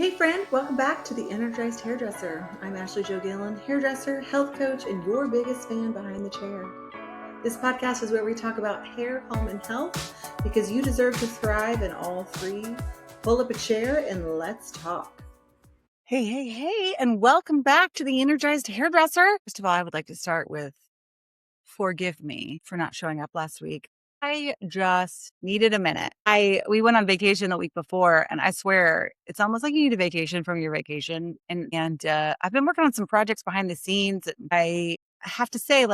Hey friend, welcome back to the Energized Hairdresser. I'm Ashley Jo Gillen, hairdresser, health coach, and your biggest fan behind the chair. This podcast is where we talk about hair, home, and health because you deserve to thrive in all three. Pull up a chair and let's talk. Hey, and welcome back to the Energized Hairdresser. First of all, I would like to start with forgive me for not showing up last week. I just needed a minute. We went on vacation the week before, and I swear it's almost like you need a vacation from your vacation. And I've been working on some projects behind the scenes. I have to say,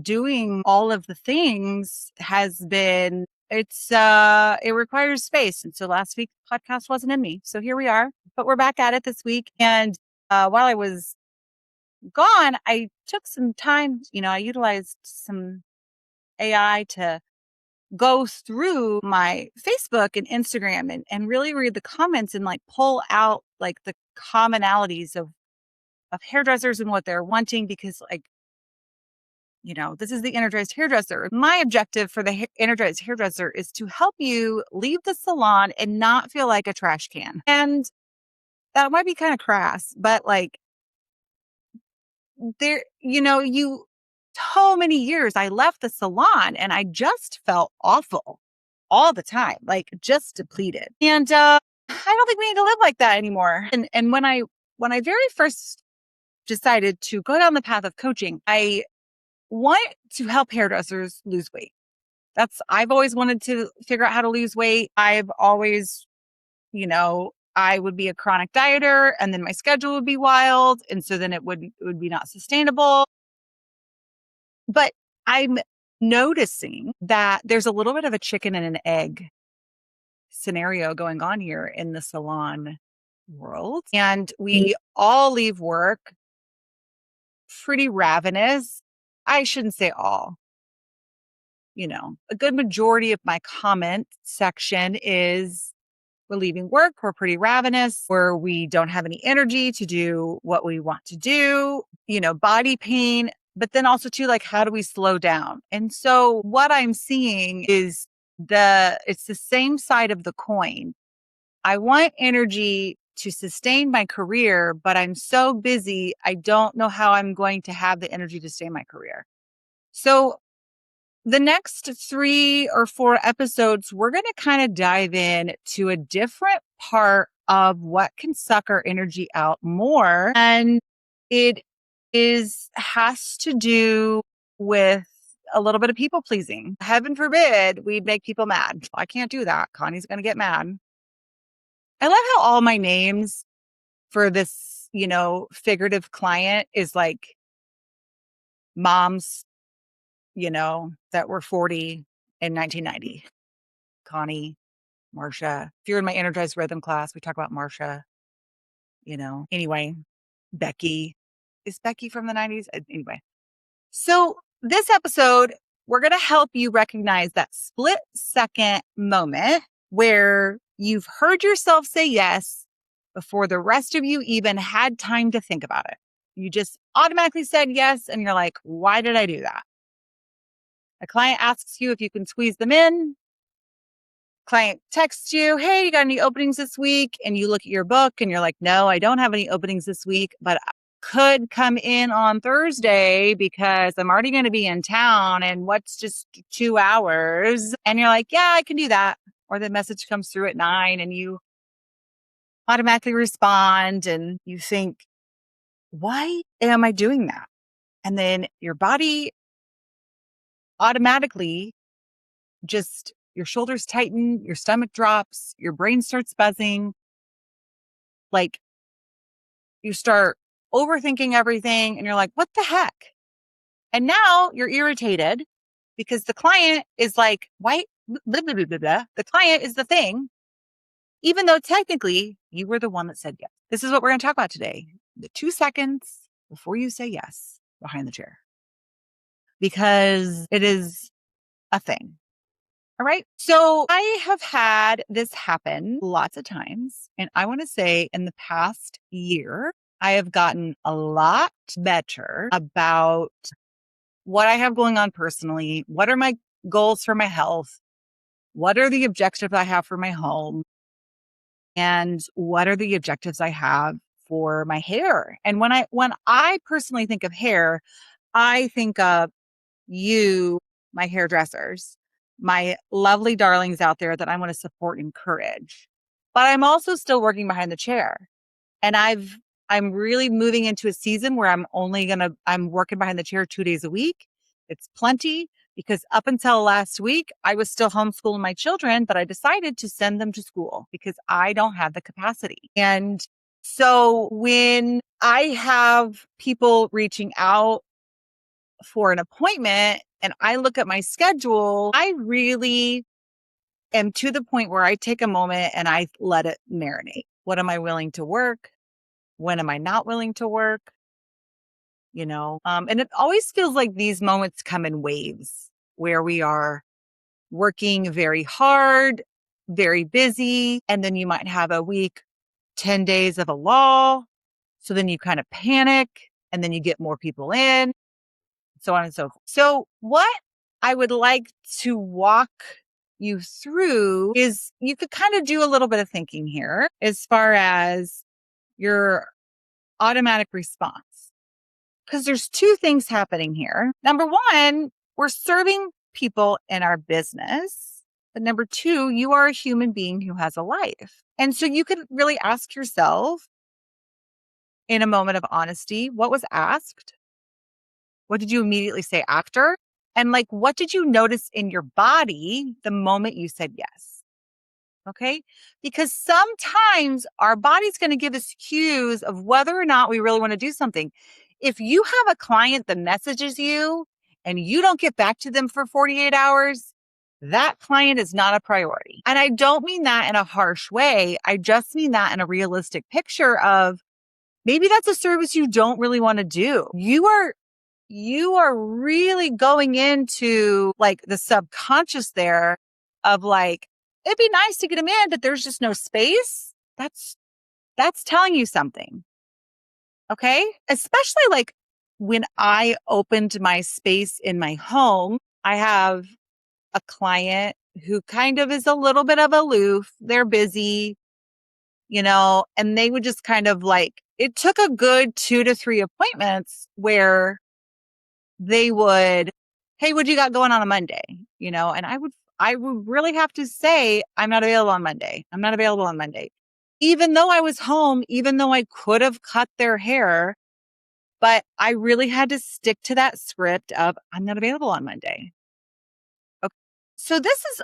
doing all of the things has been it requires space. And so last week's podcast wasn't in me. So here we are, but we're back at it this week. And while I was gone, I took some time, I utilized some AI to go through my Facebook and Instagram and really read the comments and pull out the commonalities of hairdressers and what they're wanting because this is the Energized Hairdresser. My objective for the Energized Hairdresser is to help you leave the salon and not feel like a trash can. And that might be kind of crass, but so many years I left the salon and I just felt awful all the time, just depleted. And I don't think we need to live like that anymore. And when I very first decided to go down the path of coaching, I want to help hairdressers lose weight. I've always wanted to figure out how to lose weight. I've always, I would be a chronic dieter and then my schedule would be wild. And so then it would be not sustainable. But I'm noticing that there's a little bit of a chicken and an egg scenario going on here in the salon world. And we all leave work pretty ravenous. I shouldn't say all. A good majority of my comment section is we're leaving work, we're pretty ravenous, or we don't have any energy to do what we want to do, body pain, but then also too, how do we slow down? And so what I'm seeing is it's the same side of the coin. I want energy to sustain my career, but I'm so busy, I don't know how I'm going to have the energy to stay in my career. So the next 3 or 4 episodes, we're going to kind of dive in to a different part of what can suck our energy out more. And it has to do with a little bit of people pleasing. Heaven forbid we'd make people mad. I can't do that. Connie's going to get mad. I love how all my names for this, figurative client is moms, that were 40 in 1990. Connie, Marsha. If you're in my Energized Rhythm class, we talk about Marsha, Anyway, Becky. Is Becky from the 90s? Anyway. So this episode, we're going to help you recognize that split second moment where you've heard yourself say yes before the rest of you even had time to think about it. You just automatically said yes. And you're like, why did I do that? A client asks you if you can squeeze them in. Client texts you, hey, you got any openings this week? And you look at your book and you're like, no, I don't have any openings this week, but I could come in on Thursday because I'm already going to be in town and what's just 2 hours? And you're like, yeah, I can do that. Or the message comes through at 9 and you automatically respond and you think, why am I doing that? And then your body automatically just your shoulders tighten, your stomach drops, your brain starts buzzing. You start overthinking everything and you're like, what the heck? And now you're irritated because the client is like, why? Blah, blah, blah, blah, blah. The client is the thing, even though technically you were the one that said yes. This is what we're going to talk about today. The 2 seconds before you say yes behind the chair, because it is a thing. All right. So I have had this happen lots of times. And I want to say in the past year, I have gotten a lot better about what I have going on personally. What are my goals for my health? What are the objectives I have for my home? and what are the objectives I have for my hair. And when I personally think of hair, I think of you, my hairdressers, my lovely darlings out there that I want to support and encourage. But I'm also still working behind the chair. And I'm really moving into a season where I'm working behind the chair 2 days a week. It's plenty because up until last week, I was still homeschooling my children, but I decided to send them to school because I don't have the capacity. And so when I have people reaching out for an appointment and I look at my schedule, I really am to the point where I take a moment and I let it marinate. What am I willing to work? When am I not willing to work? And it always feels like these moments come in waves where we are working very hard, very busy, and then you might have a week, 10 days of a lull. So then you kind of panic and then you get more people in, so on and so forth. So what I would like to walk you through is you could kind of do a little bit of thinking here as far as your automatic response. Because there's two things happening here. Number one, we're serving people in our business. But number two, you are a human being who has a life. And so you can really ask yourself in a moment of honesty, what was asked? What did you immediately say after? And what did you notice in your body the moment you said yes? Okay. Because sometimes our body's going to give us cues of whether or not we really want to do something. If you have a client that messages you and you don't get back to them for 48 hours, that client is not a priority. And I don't mean that in a harsh way. I just mean that in a realistic picture of maybe that's a service you don't really want to do. You are really going into the subconscious there of it'd be nice to get them in, but there's just no space. That's telling you something. Okay. Especially when I opened my space in my home, I have a client who kind of is a little bit of aloof. They're busy, and they would just kind of it took a good 2 to 3 appointments where they would, hey, what do you got going on Monday? And I would really have to say, I'm not available on Monday. I'm not available on Monday. Even though I was home, even though I could have cut their hair, but I really had to stick to that script of I'm not available on Monday. Okay. So this is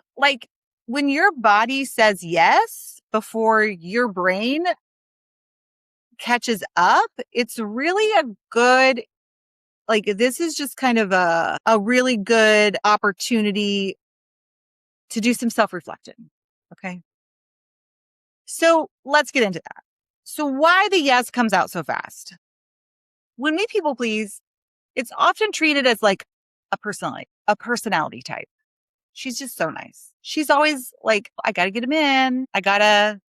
when your body says yes before your brain catches up, it's really a good, this is just kind of a really good opportunity to do some self-reflection. Okay. So let's get into that. So why the yes comes out so fast? When we people please, it's often treated as a personality type. She's just so nice. She's always I got to get him in. I got to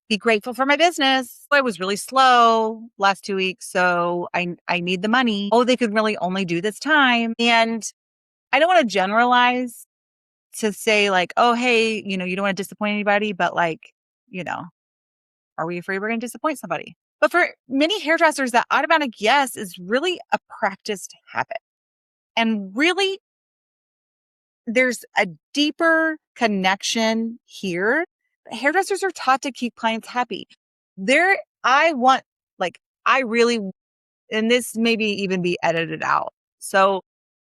be grateful for my business. I was really slow last 2 weeks, so I need the money. Oh, they could really only do this time. And I don't want to generalize to say oh, hey, you don't want to disappoint anybody, but are we afraid we're going to disappoint somebody? But for many hairdressers, that automatic yes is really a practiced habit. And really, there's a deeper connection here. Hairdressers are taught to keep clients happy. And this maybe even be edited out. So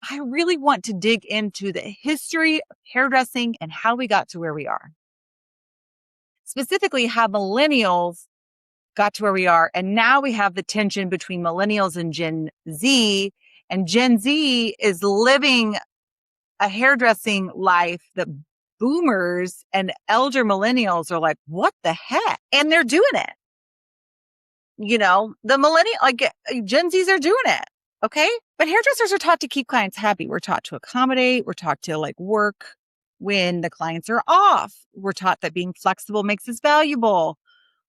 I really want to dig into the history of hairdressing and how we got to where we are. Specifically, how millennials got to where we are. And now we have the tension between millennials and Gen Z. And Gen Z is living a hairdressing life that boomers and elder millennials are what the heck? And they're doing it. The millennial, Gen Zs are doing it. Okay. But hairdressers are taught to keep clients happy. We're taught to accommodate. We're taught to work when the clients are off. We're taught that being flexible makes us valuable.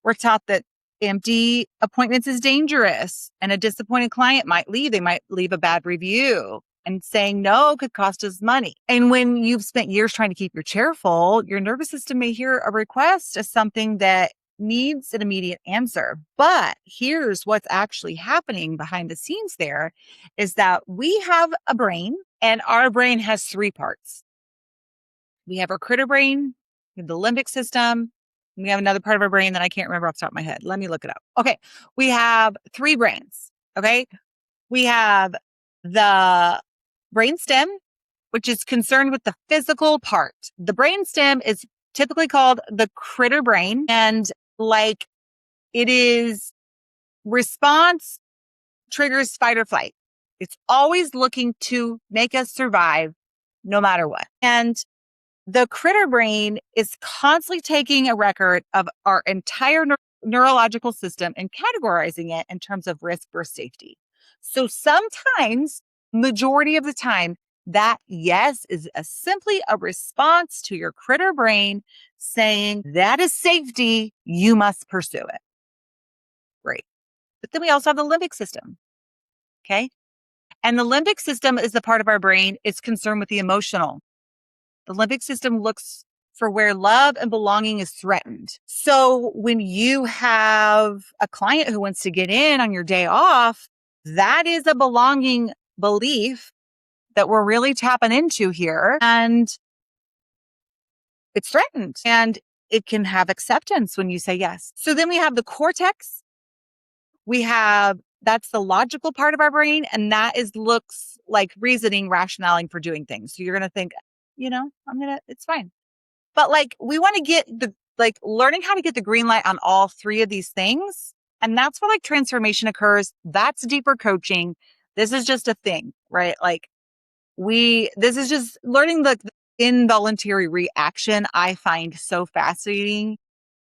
We're taught that empty appointments is dangerous and a disappointed client might leave. They might leave a bad review, and saying no could cost us money. And when you've spent years trying to keep your chair full, your nervous system may hear a request as something that needs an immediate answer. But here's what's actually happening behind the scenes there is that we have a brain, and our brain has three parts. We have our critter brain, we have the limbic system, and we have another part of our brain that I can't remember off the top of my head. Let me look it up. Okay. We have three brains. Okay. We have the brainstem, which is concerned with the physical part. The brainstem is typically called the critter brain, and like it is response triggers fight or flight. It's always looking to make us survive no matter what. And the critter brain is constantly taking a record of our entire neurological system and categorizing it in terms of risk versus safety. So sometimes, majority of the time, that yes is simply a response to your critter brain saying that is safety, you must pursue it. Great. But then we also have the limbic system. Okay. And the limbic system is the part of our brain it's concerned with the emotional. The limbic system looks for where love and belonging is threatened. So when you have a client who wants to get in on your day off, that is a belonging belief that we're really tapping into here. And it's threatened and it can have acceptance when you say yes. So then we have the cortex. That's the logical part of our brain. And that looks like reasoning, rationaling for doing things. So you're going to think, it's fine. But we want to get learning how to get the green light on all three of these things. And that's where transformation occurs. That's deeper coaching. This is just a thing, right? This is just learning the involuntary reaction I find so fascinating.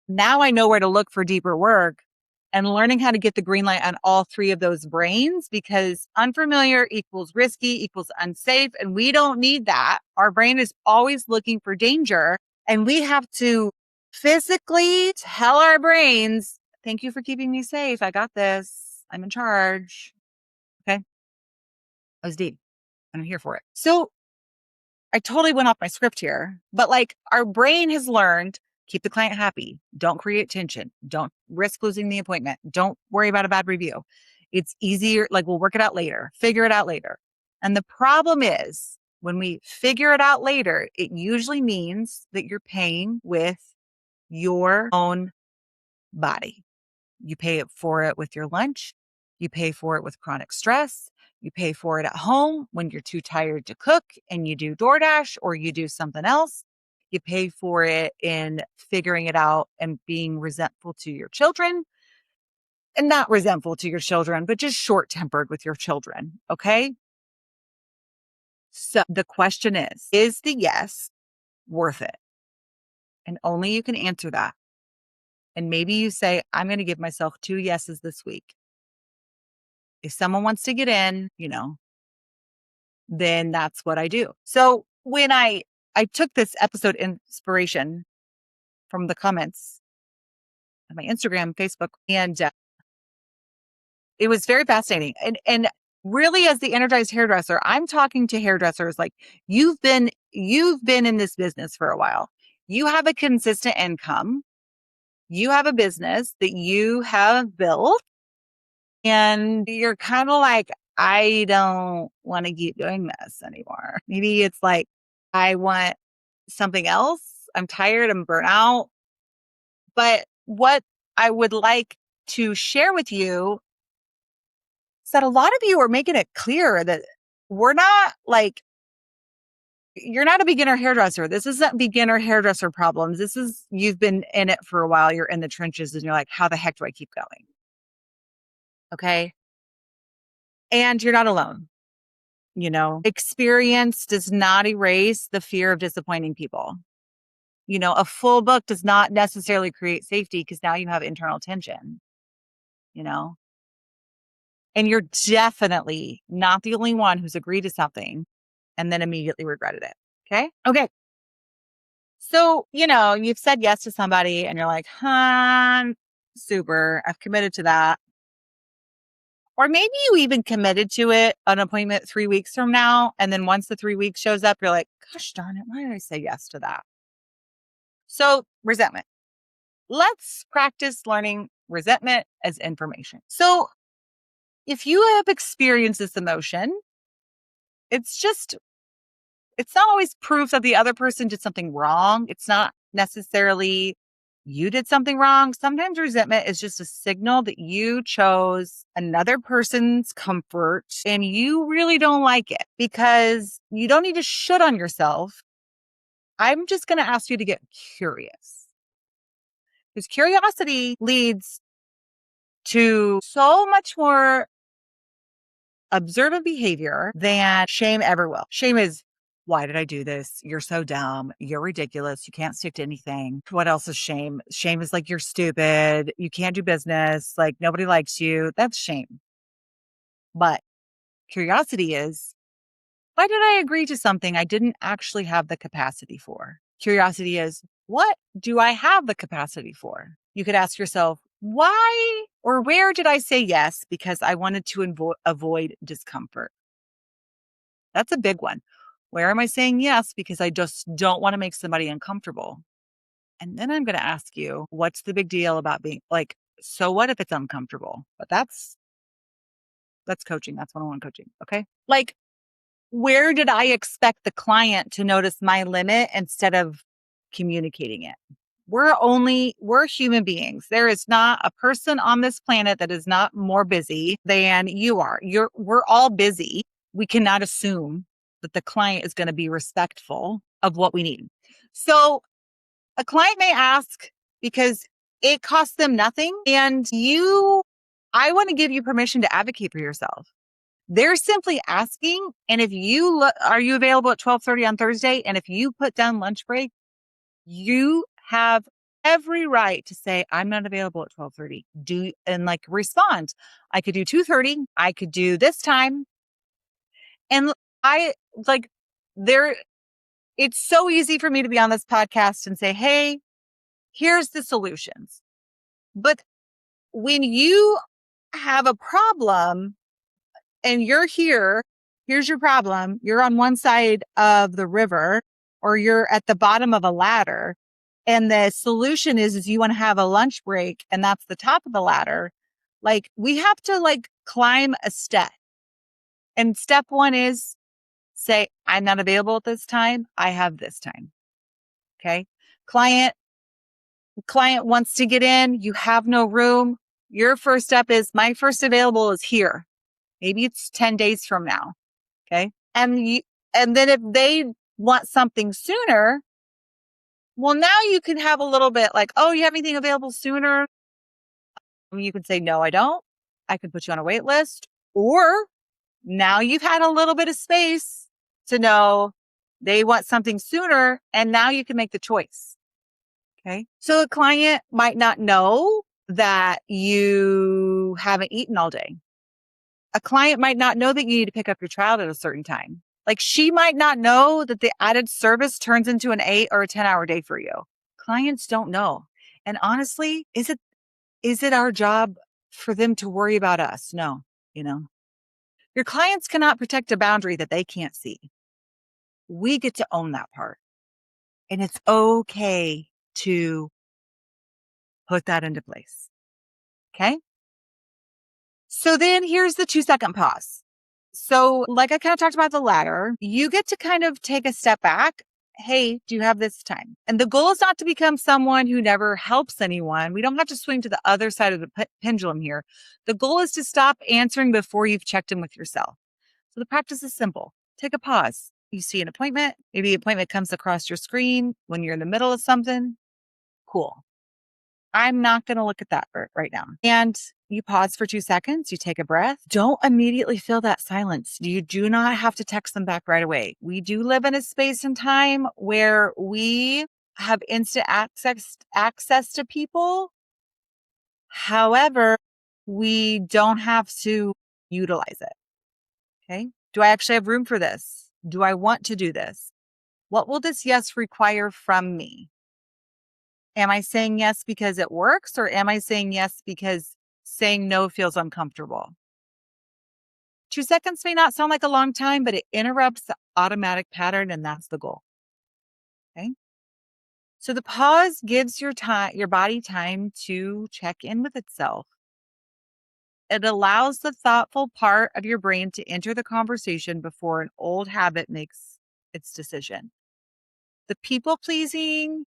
Now I know where to look for deeper work and learning how to get the green light on all three of those brains, because unfamiliar equals risky equals unsafe. And we don't need that. Our brain is always looking for danger. And we have to physically tell our brains, thank you for keeping me safe. I got this. I'm in charge. Okay. I was deep. I'm here for it. So I totally went off my script here, but our brain has learned, keep the client happy. Don't create tension. Don't risk losing the appointment. Don't worry about a bad review. It's easier. We'll work it out later, figure it out later. And the problem is when we figure it out later, it usually means that you're paying with your own body. You pay for it with your lunch. You pay for it with chronic stress. You pay for it at home when you're too tired to cook and you do DoorDash or you do something else. You pay for it in figuring it out and being resentful to your children. And not resentful to your children, but just short-tempered with your children. Okay? So the question is the yes worth it? And only you can answer that. And maybe you say, I'm going to give myself 2 yeses this week. If someone wants to get in, then that's what I do. So when I took this episode inspiration from the comments on my Instagram, Facebook, and it was very fascinating. And really, as the Energized Hairdresser, I'm talking to hairdressers you've been in this business for a while. You have a consistent income. You have a business that you have built. And you're kind of I don't want to keep doing this anymore. Maybe it's I want something else. I'm tired. I'm burnt out. But what I would like to share with you is that a lot of you are making it clear that we're not you're not a beginner hairdresser. This isn't beginner hairdresser problems. You've been in it for a while. You're in the trenches and you're how the heck do I keep going? Okay. And you're not alone. Experience does not erase the fear of disappointing people. A full book does not necessarily create safety because now you have internal tension, and you're definitely not the only one who's agreed to something and then immediately regretted it. Okay. Okay. So, you've said yes to somebody and you're super, I've committed to that. Or maybe you even committed to it, an appointment 3 weeks from now. And then once the 3 weeks shows up, you're gosh darn it, why did I say yes to that? So resentment. let's practice learning resentment as information. So if you have experienced this emotion, it's not always proof that the other person did something wrong. It's not necessarily you did something wrong. Sometimes resentment is just a signal that you chose another person's comfort and you really don't like it, because you don't need to shit on yourself. I'm just going to ask you to get curious, because curiosity leads to so much more observant behavior than shame ever will. Shame is, why did I do this? You're so dumb. You're ridiculous. You can't stick to anything. What else is shame? Shame is like, you're stupid. You can't do business. Like, nobody likes you. That's shame. But curiosity is, why did I agree to something I didn't actually have the capacity for? Curiosity is, what do I have the capacity for? You could ask yourself, why or where did I say yes because I wanted to avoid discomfort? That's a big one. Where am I saying yes because I just don't want to make somebody uncomfortable? And then I'm going to ask you, what's the big deal about being like, so what if it's uncomfortable? But that's coaching. That's one-on-one coaching. Okay. Like, where did I expect the client to notice my limit instead of communicating it? We're human beings. There is not a person on this planet that is not more busy than you are. We're all busy. We cannot assume that the client is going to be respectful of what we need. So a client may ask because it costs them nothing, and I want to give you permission to advocate for yourself. They're simply asking. And if are you available at 12:30 on Thursday? And if you put down lunch break, you have every right to say, I'm not available at 12:30. And like respond. I could do 2:30. I could do this time. And I like it's so easy for me to be on this podcast and say, hey, here's the solutions. But when you have a problem and you're here's your problem. You're on one side of the river or you're at the bottom of a ladder. And the solution is you want to have a lunch break and that's the top of the ladder. Like, we have to like climb a step. And step one is say, I'm not available at this time. I have this time. Okay. Client wants to get in. You have no room. Your first step is, my first available is here. Maybe it's 10 days from now. Okay. And then if they want something sooner, well, now you can have a little bit like, oh, you have anything available sooner? You can say, no, I don't. I can put you on a wait list. Or now you've had a little bit of space to know they want something sooner. And now you can make the choice. Okay. So a client might not know that you haven't eaten all day. A client might not know that you need to pick up your child at a certain time. Like, she might not know that the added service turns into an 8 or a 10-hour day for you. Clients don't know. And honestly, is it our job for them to worry about us? No, your clients cannot protect a boundary that they can't see. We get to own that part. And it's okay to put that into place. Okay. So then here's the 2-second pause. So like I kind of talked about the ladder, you get to kind of take a step back. Hey, do you have this time? And the goal is not to become someone who never helps anyone. We don't have to swing to the other side of the pendulum here. The goal is to stop answering before you've checked in with yourself. So the practice is simple. Take a pause. You see an appointment. Maybe the appointment comes across your screen when you're in the middle of something. Cool. I'm not going to look at that right now. And you pause for 2 seconds. You take a breath. Don't immediately fill that silence. You do not have to text them back right away. We do live in a space and time where we have instant access to people. However, we don't have to utilize it. Okay. Do I actually have room for this? Do I want to do this? What will this yes require from me? Am I saying yes because it works, or am I saying yes because saying no feels uncomfortable? 2 seconds may not sound like a long time, but it interrupts the automatic pattern, and that's the goal. Okay. So the pause gives your body time to check in with itself. It allows the thoughtful part of your brain to enter the conversation before an old habit makes its decision. The people pleasing,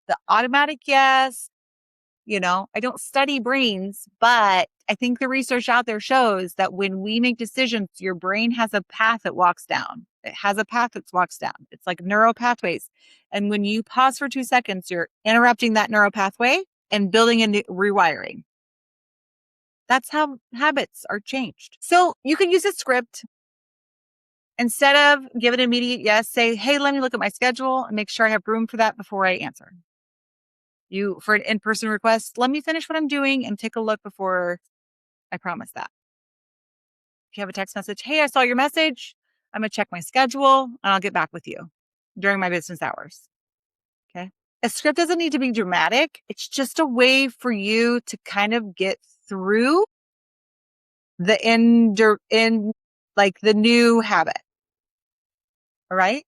the automatic yes, I don't study brains, but I think the research out there shows that when we make decisions, your brain has a path it walks down. It has a path it walks down. It's like neural pathways. And when you pause for 2 seconds, you're interrupting that neural pathway and building a new rewiring. That's how habits are changed. So you can use a script. Instead of give an immediate yes, say, hey, let me look at my schedule and make sure I have room for that before I answer. For an in-person request, let me finish what I'm doing and take a look before I promise that. If you have a text message, hey, I saw your message. I'm going to check my schedule and I'll get back with you during my business hours. Okay. A script doesn't need to be dramatic. It's just a way for you to kind of get through the the new habit. All right.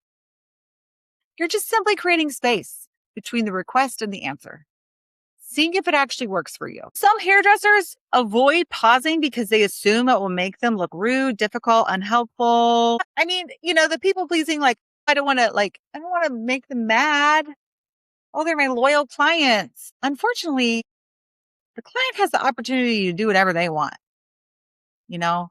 You're just simply creating space between the request and the answer, seeing if it actually works for you. Some hairdressers avoid pausing because they assume it will make them look rude, difficult, unhelpful. I mean, the people pleasing, like, I don't want to make them mad. Oh, they're my loyal clients. Unfortunately, the client has the opportunity to do whatever they want. I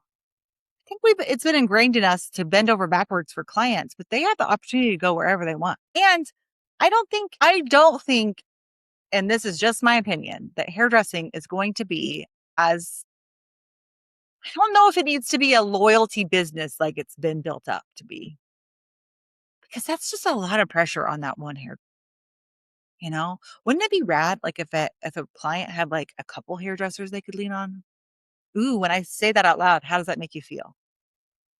think it's been ingrained in us to bend over backwards for clients, but they have the opportunity to go wherever they want. And I don't think, and this is just my opinion, that hairdressing is going to be I don't know if it needs to be a loyalty business like it's been built up to be, because that's just a lot of pressure on that one hair. Wouldn't it be rad? Like if a client had like a couple hairdressers they could lean on. Ooh, when I say that out loud, how does that make you feel?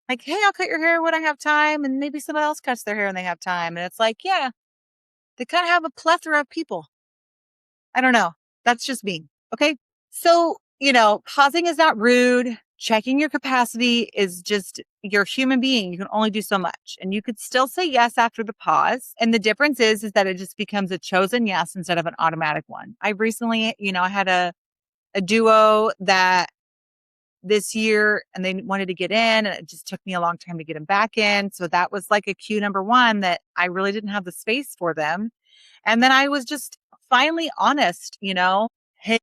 Like, hey, I'll cut your hair when I have time. And maybe someone else cuts their hair when they have time. And it's like, yeah, they kind of have a plethora of people. I don't know. That's just me. Okay. So, pausing is not rude. Checking your capacity is just, you're a human being. You can only do so much. And you could still say yes after the pause. And the difference is that it just becomes a chosen yes instead of an automatic one. I recently, I had a duo that this year and they wanted to get in, and it just took me a long time to get them back in. So that was like a cue number one, that I really didn't have the space for them. And then I was just finally honest, hey,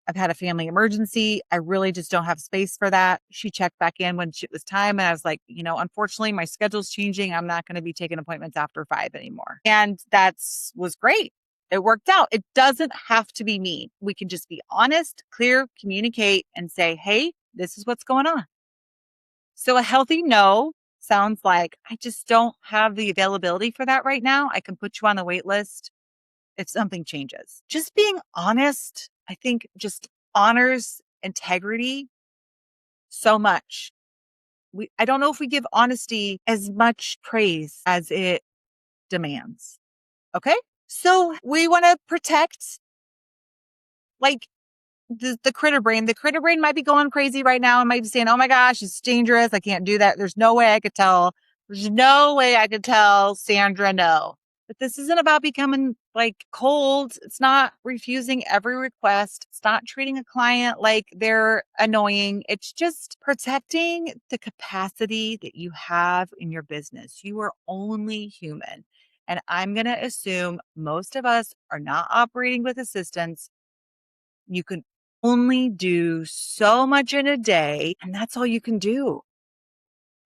I've had a family emergency. I really just don't have space for that. She checked back in when it was time. And I was like, unfortunately, my schedule's changing. I'm not going to be taking appointments after 5 anymore. And was great. It worked out. It doesn't have to be me. We can just be honest, clear, communicate, and say, hey, this is what's going on. So a healthy no sounds like, I just don't have the availability for that right now. I can put you on the wait list if something changes. Just being honest, I think, just honors integrity so much. I don't know if we give honesty as much praise as it demands. Okay. So we want to protect, like, the critter brain. The critter brain might be going crazy right now and might be saying, oh my gosh, it's dangerous. I can't do that. There's no way I could tell Sandra no. But this isn't about becoming like cold. It's not refusing every request. It's not treating a client like they're annoying. It's just protecting the capacity that you have in your business. You are only human. And I'm going to assume most of us are not operating with assistants. You can only do so much in a day, and that's all you can do.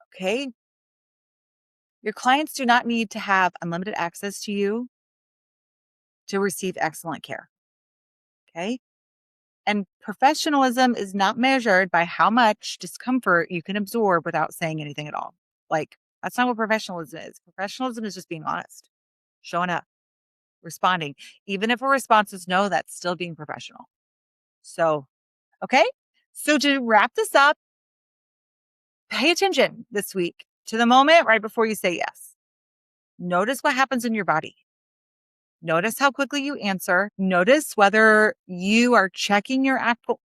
Okay? Your clients do not need to have unlimited access to you to receive excellent care. Okay? And professionalism is not measured by how much discomfort you can absorb without saying anything at all. Like, that's not what professionalism is. Professionalism is just being honest, showing up, responding. Even if a response is no, that's still being professional. So, okay? So to wrap this up, pay attention this week to the moment right before you say yes. Notice what happens in your body. Notice how quickly you answer. Notice whether you are checking your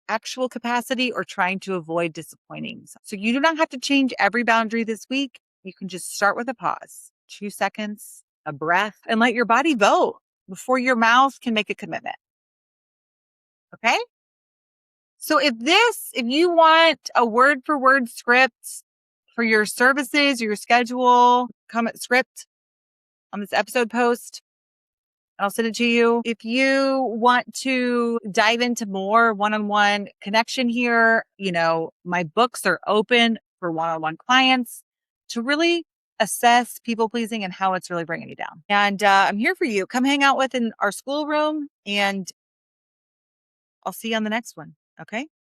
actual capacity or trying to avoid disappointing. So you do not have to change every boundary this week. You can just start with a pause. 2 seconds. a breath, and let your body vote before your mouth can make a commitment. Okay? So if you want a word for word script for your services, your schedule, comment script on this episode post, I'll send it to you. If you want to dive into more one-on-one connection here, my books are open for one-on-one clients to really assess people pleasing and how it's really bringing you down. And I'm here for you. Come hang out in our schoolroom, and I'll see you on the next one. Okay.